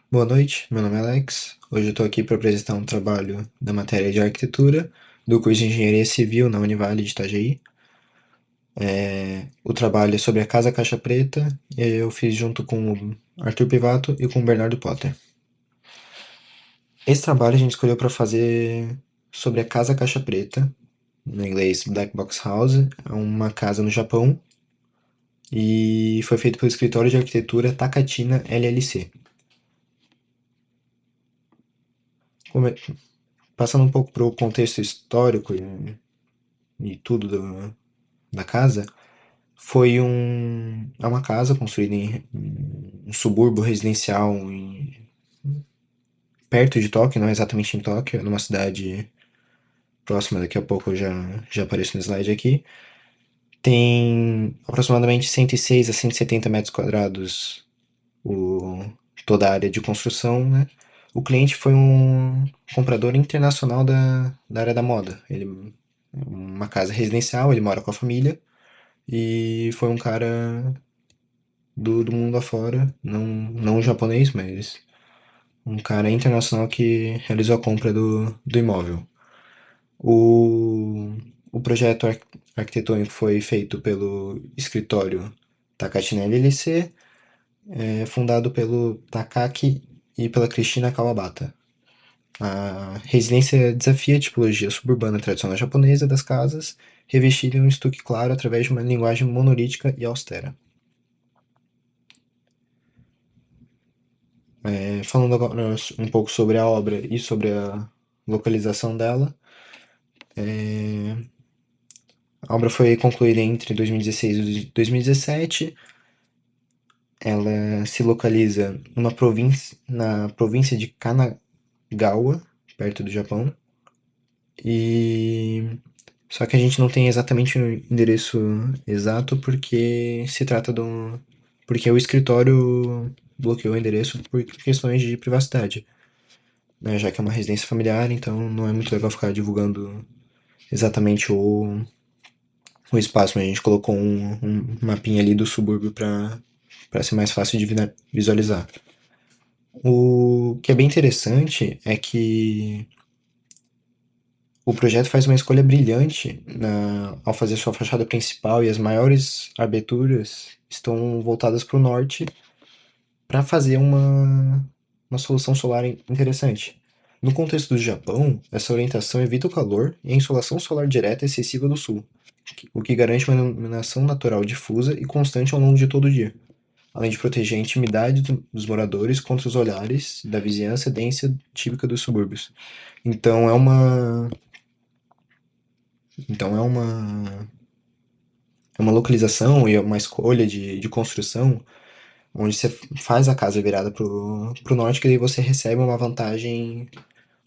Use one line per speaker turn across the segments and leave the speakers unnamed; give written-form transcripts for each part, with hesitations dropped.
Boa noite, meu nome é Alex. Hoje eu estou aqui para apresentar um trabalho da matéria de arquitetura do curso de Engenharia Civil na Univale de Itajaí. O trabalho é sobre a Casa Caixa Preta e eu fiz junto com o Arthur Pivato e com o Bernardo Potter. Esse trabalho a gente escolheu para fazer sobre a Casa Caixa Preta, no inglês Black Box House, é uma casa no Japão e foi feito pelo escritório de arquitetura Takatina LLC. Come- Passando um pouco para o contexto histórico e tudo da casa, é uma casa construída em um subúrbio residencial perto de Tóquio, não exatamente em Tóquio, é numa cidade próxima, daqui a pouco já apareço no slide aqui. Tem aproximadamente 106 a 170 metros quadrados o, toda a área de construção, né? O cliente foi um comprador internacional da área da moda. Ele é uma casa residencial, ele mora com a família e foi um cara do mundo afora, não um japonês, mas um cara internacional que realizou a compra do imóvel. O, o projeto arquitetônico foi feito pelo escritório Takatinelli LC, fundado pelo Takaki e pela Cristina Kawabata. A residência desafia a tipologia suburbana tradicional japonesa das casas, revestida em um estuque claro através de uma linguagem monolítica e austera. Falando agora um pouco sobre a obra e sobre a localização dela, a obra foi concluída entre 2016 e 2017. Ela se localiza na província de Kanagawa, perto do Japão. E só que a gente não tem exatamente o endereço exato porque o escritório bloqueou o endereço por questões de privacidade, né? Já que é uma residência familiar, então não é muito legal ficar divulgando exatamente o espaço, mas a gente colocou um mapinha ali do subúrbio para ser mais fácil de visualizar. O que é bem interessante é que o projeto faz uma escolha brilhante ao fazer sua fachada principal e as maiores aberturas estão voltadas para o norte para fazer uma solução solar interessante. No contexto do Japão, essa orientação evita o calor e a insolação solar direta excessiva do sul, o que garante uma iluminação natural difusa e constante ao longo de todo o dia, além de proteger a intimidade dos moradores contra os olhares da vizinhança densa típica dos subúrbios. Então é uma, então é uma localização e uma escolha de construção onde você faz a casa virada pro norte, que daí você recebe uma vantagem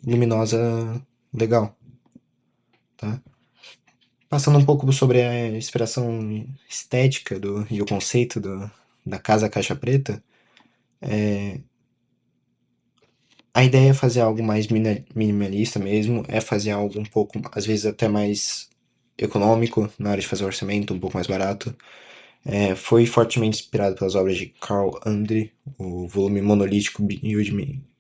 luminosa legal, tá? Passando um pouco sobre a inspiração estética e o conceito da casa caixa preta, a ideia é fazer algo mais minimalista mesmo, é fazer algo um pouco, às vezes até mais econômico, na hora de fazer o orçamento, um pouco mais barato. Foi fortemente inspirado pelas obras de Carl Andre, o volume monolítico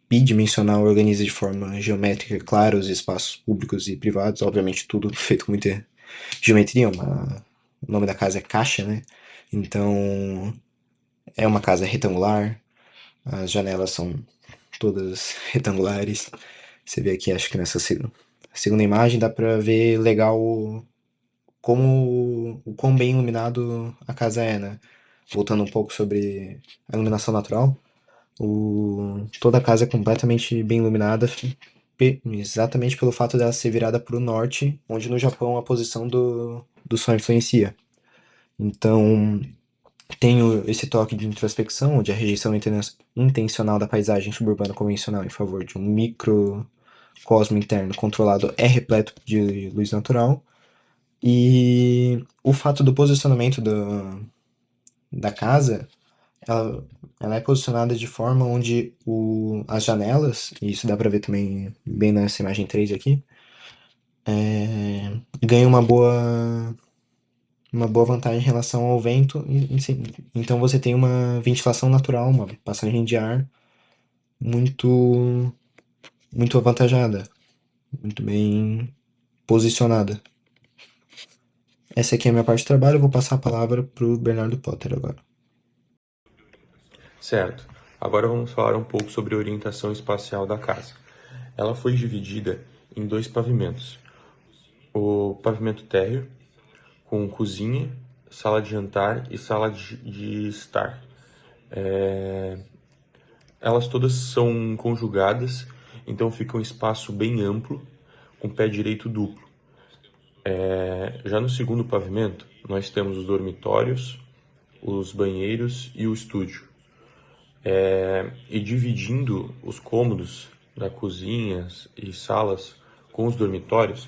bidimensional organiza de forma geométrica clara os espaços públicos e privados, obviamente tudo feito com muita geometria, o nome da casa é caixa, né? Então é uma casa retangular, as janelas são todas retangulares. Você vê aqui, acho que nessa segunda imagem dá pra ver legal o quão bem iluminado a casa é, né? Voltando um pouco sobre a iluminação natural, toda a casa é completamente bem iluminada, exatamente pelo fato dela ser virada para o norte, onde no Japão a posição do sol influencia. Então, tenho esse toque de introspecção, onde a rejeição intencional da paisagem suburbana convencional em favor de um microcosmo interno controlado é repleto de luz natural. E o fato do posicionamento da casa, ela, ela é posicionada de forma onde as janelas, e isso dá pra ver também bem nessa imagem 3 aqui, ganham uma boa vantagem em relação ao vento. Então você tem uma ventilação natural, uma passagem de ar muito, muito avantajada, muito bem posicionada. Essa aqui é a minha parte de trabalho, eu vou passar a palavra para o Bernardo Potter agora.
Certo. Agora vamos falar um pouco sobre a orientação espacial da casa. Ela foi dividida em 2 pavimentos. O pavimento térreo, com cozinha, sala de jantar e sala de estar. Elas todas são conjugadas, então fica um espaço bem amplo, com pé direito duplo. Já no segundo pavimento, nós temos os dormitórios, os banheiros e o estúdio. E dividindo os cômodos da cozinha e salas com os dormitórios,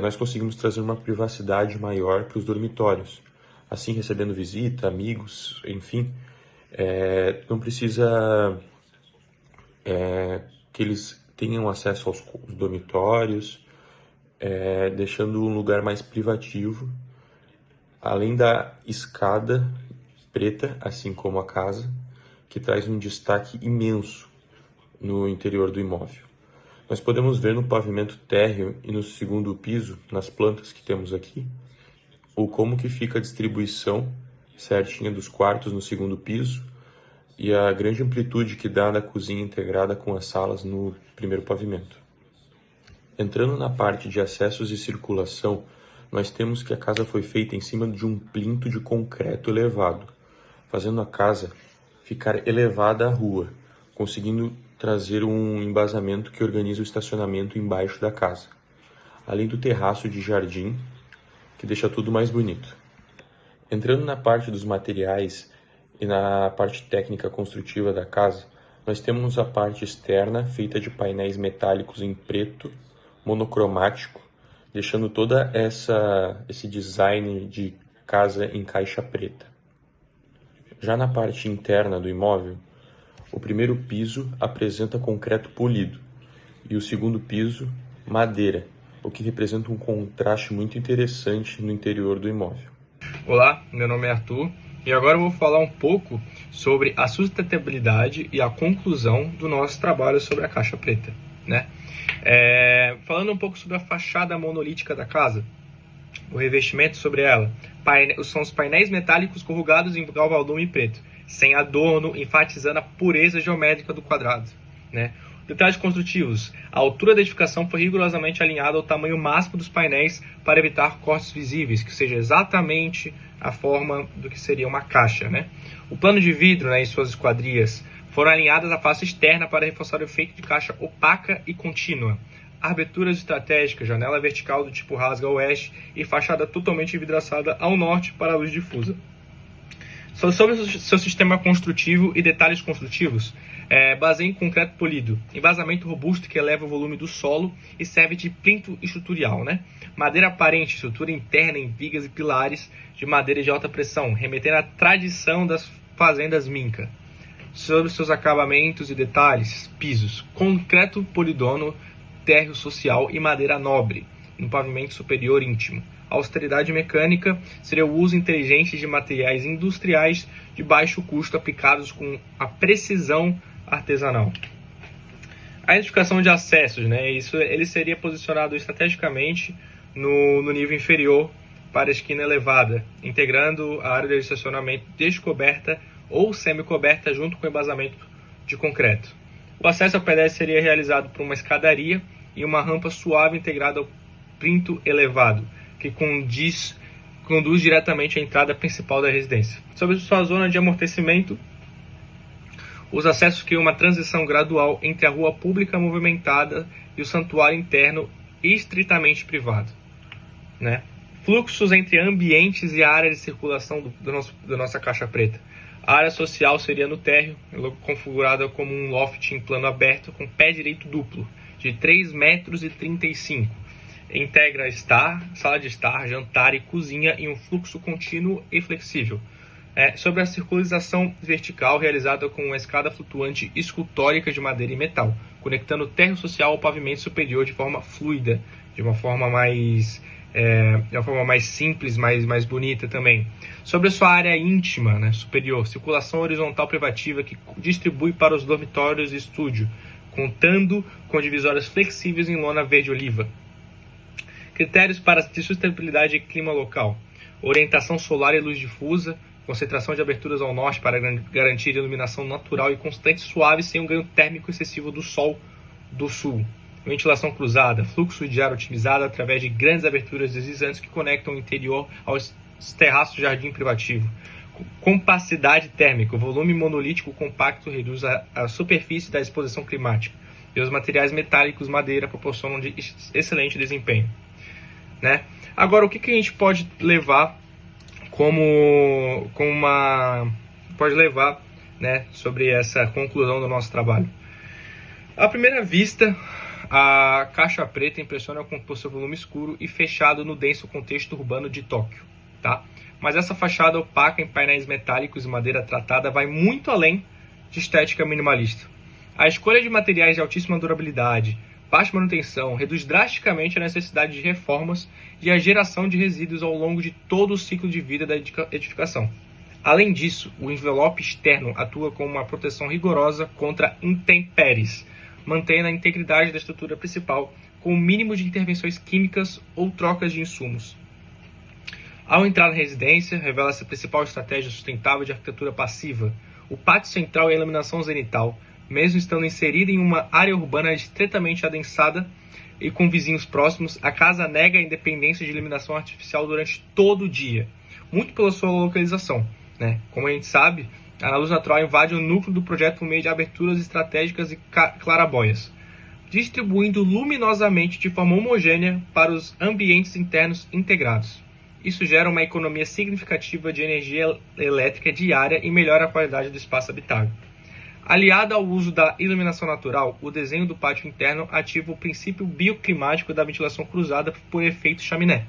nós conseguimos trazer uma privacidade maior para os dormitórios. Assim, recebendo visita, amigos, enfim, não precisa que eles tenham acesso aos dormitórios, deixando um lugar mais privativo, além da escada preta, assim como a casa, que traz um destaque imenso no interior do imóvel. Nós podemos ver no pavimento térreo e no segundo piso, nas plantas que temos aqui, o como que fica a distribuição certinha dos quartos no segundo piso e a grande amplitude que dá da cozinha integrada com as salas no primeiro pavimento. Entrando na parte de acessos e circulação, nós temos que a casa foi feita em cima de um plinto de concreto elevado, fazendo a casa ficar elevada à rua, conseguindo trazer um embasamento que organiza o estacionamento embaixo da casa, além do terraço de jardim, que deixa tudo mais bonito. Entrando na parte dos materiais e na parte técnica construtiva da casa, nós temos a parte externa feita de painéis metálicos em preto, monocromático, deixando toda esse design de casa em caixa preta. Já na parte interna do imóvel, o primeiro piso apresenta concreto polido e o segundo piso, madeira, o que representa um contraste muito interessante no interior do imóvel.
Olá, meu nome é Arthur e agora eu vou falar um pouco sobre a sustentabilidade e a conclusão do nosso trabalho sobre a caixa preta, né? Falando um pouco sobre a fachada monolítica da casa, o revestimento sobre ela, são os painéis metálicos corrugados em galvalume preto, sem adorno, enfatizando a pureza geométrica do quadrado, né? Detalhes construtivos. A altura da edificação foi rigorosamente alinhada ao tamanho máximo dos painéis para evitar cortes visíveis, que seja exatamente a forma do que seria uma caixa, né? O plano de vidro, né, e suas esquadrias foram alinhadas à face externa para reforçar o efeito de caixa opaca e contínua. Aberturas estratégicas, janela vertical do tipo rasga a oeste e fachada totalmente vidraçada ao norte para a luz difusa. Sobre o seu sistema construtivo e detalhes construtivos, baseia em concreto polido, embasamento robusto que eleva o volume do solo e serve de plinto estrutural, né? Madeira aparente, estrutura interna em vigas e pilares de madeira de alta pressão, remetendo à tradição das fazendas Minca. Sobre seus acabamentos e detalhes, pisos, concreto polidono, térreo social e madeira nobre, no pavimento superior íntimo. A austeridade mecânica seria o uso inteligente de materiais industriais de baixo custo aplicados com a precisão artesanal. A edificação de acessos, né? Ele seria posicionado estrategicamente no nível inferior para a esquina elevada, integrando a área de estacionamento descoberta ou semi-coberta junto com o embasamento de concreto. O acesso ao pedestre seria realizado por uma escadaria e uma rampa suave integrada ao plinto elevado, que conduz diretamente à entrada principal da residência. Sobre sua zona de amortecimento, os acessos criam uma transição gradual entre a rua pública movimentada e o santuário interno estritamente privado, né? Fluxos entre ambientes e a área de circulação da nossa caixa preta. A área social seria no térreo, configurada como um loft em plano aberto com pé direito duplo, de 3,35 m. Integra sala de estar, jantar e cozinha em um fluxo contínuo e flexível. Sobre a circularização vertical realizada com uma escada flutuante escultórica de madeira e metal, conectando o térreo social ao pavimento superior de forma fluida, de uma forma mais de uma forma mais simples, mais bonita também. Sobre a sua área íntima, né, superior, circulação horizontal privativa que distribui para os dormitórios e estúdio, contando com divisórias flexíveis em lona verde-oliva. Critérios para sustentabilidade e clima local: orientação solar e luz difusa, concentração de aberturas ao norte para garantir iluminação natural e constante suave sem um ganho térmico excessivo do sol do sul. Ventilação cruzada, fluxo de ar otimizado através de grandes aberturas deslizantes que conectam o interior aos terraços de jardim privativo. Compacidade térmica, o volume monolítico compacto reduz a superfície da exposição climática. E os materiais metálicos madeira proporcionam de excelente desempenho. Né? Agora, o que a gente pode levar né, sobre essa conclusão do nosso trabalho? À primeira vista, a caixa preta impressiona por seu volume escuro e fechado no denso contexto urbano de Tóquio, tá? Mas essa fachada opaca em painéis metálicos e madeira tratada vai muito além de estética minimalista. A escolha de materiais de altíssima durabilidade, baixa manutenção, reduz drasticamente a necessidade de reformas e a geração de resíduos ao longo de todo o ciclo de vida da edificação. Além disso, o envelope externo atua como uma proteção rigorosa contra intempéries, mantendo a integridade da estrutura principal com o mínimo de intervenções químicas ou trocas de insumos. Ao entrar na residência, revela-se a principal estratégia sustentável de arquitetura passiva, o pátio central e a iluminação zenital, mesmo estando inserida em uma área urbana estreitamente adensada e com vizinhos próximos, a casa nega a independência de iluminação artificial durante todo o dia, muito pela sua localização, né? Como a gente sabe, a luz natural invade o núcleo do projeto por meio de aberturas estratégicas e claraboias, distribuindo luminosamente de forma homogênea para os ambientes internos integrados. Isso gera uma economia significativa de energia elétrica diária e melhora a qualidade do espaço habitável. Aliado ao uso da iluminação natural, o desenho do pátio interno ativa o princípio bioclimático da ventilação cruzada por efeito chaminé.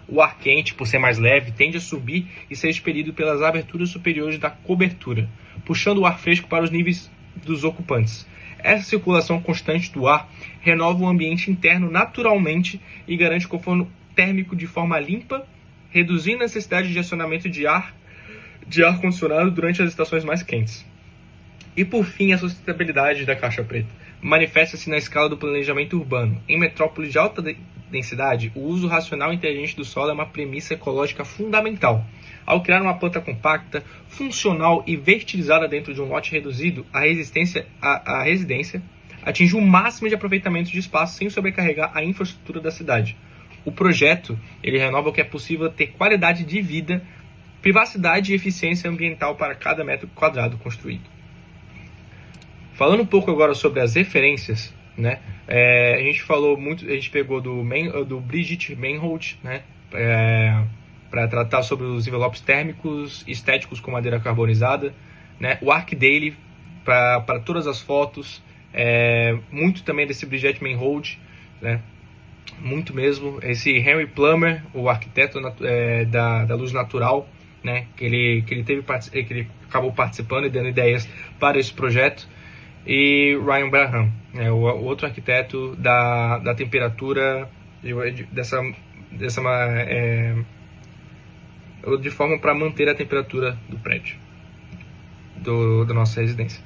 O ar quente, por ser mais leve, tende a subir e ser expelido pelas aberturas superiores da cobertura, puxando o ar fresco para os níveis dos ocupantes. Essa circulação constante do ar renova o ambiente interno naturalmente e garante conforto térmico de forma limpa, reduzindo a necessidade de acionamento de ar-condicionado durante as estações mais quentes. E por fim, a sustentabilidade da caixa preta manifesta-se na escala do planejamento urbano. Em metrópoles de alta densidade, o uso racional e inteligente do solo é uma premissa ecológica fundamental. Ao criar uma planta compacta, funcional e verticalizada dentro de um lote reduzido, a residência atinge o máximo de aproveitamento de espaço sem sobrecarregar a infraestrutura da cidade. O projeto ele renova o que é possível ter qualidade de vida, privacidade e eficiência ambiental para cada metro quadrado construído. Falando um pouco agora sobre as referências, né? A gente falou muito, a gente pegou do Brigitte Meinhold, né? Para tratar sobre os envelopes térmicos estéticos com madeira carbonizada, né? O ArcDaily para todas as fotos, muito também desse Brigitte Meinhold, né? Muito mesmo. Esse Henry Plummer, o arquiteto da luz natural, né? que ele acabou participando e dando ideias para esse projeto. E Ryan Braham, o outro arquiteto da temperatura, de forma para manter a temperatura do prédio, da nossa residência.